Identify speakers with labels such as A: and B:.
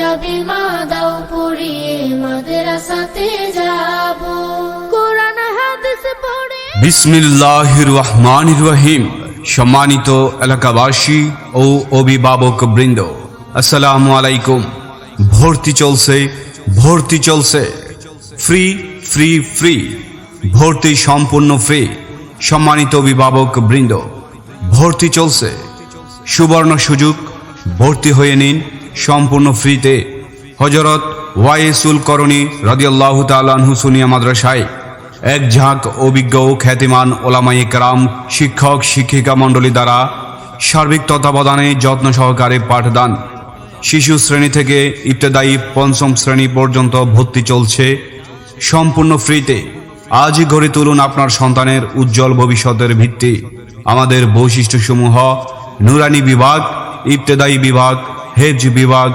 A: কালিমা দাও পড়িয়ে মাদ্রাসাতে যাব কোরআন হাদিস পড়ে।
B: বিসমিল্লাহির রহমানির রহিম। সম্মানিত এলাকাবাসী ও অভিভাবক বৃন্দ, আসসালামু আলাইকুম। ভর্তি চলছে ফ্রি ফ্রি ফ্রি, ভর্তি সম্পূর্ণ ফ্রি। সম্মানিত অভিভাবক বৃন্দ, ভর্তি চলছে, সুবর্ণ সুযোগ, ভর্তি হয়ে নিন সম্পূর্ণ ফ্রিতে। হযরত ওয়াইসুল করণী রাদিয়াল্লাহু তাআলা আনহু সুন্নিয়া মাদ্রাসায় এক ঝাঁক অভিজ্ঞ ও খ্যাতিমান ওলামায়ে কেরাম, শিক্ষক শিক্ষিকা মণ্ডলী দ্বারা সার্বিক তত্ত্বাবধানে যত্ন সহকারে পাঠদান। শিশু শ্রেণী থেকে ইবতেদায়ী পঞ্চম শ্রেণী পর্যন্ত ভর্তি চলছে সম্পূর্ণ ফ্রিতে। আজই গড়ে তুলুন আপনার সন্তানের উজ্জ্বল ভবিষ্যতের ভিত্তি। আমাদের বৈশিষ্ট্যসমূহ: নুরানি বিভাগ, ইবতেদায়ী বিভাগ, হেফজ বিভাগ,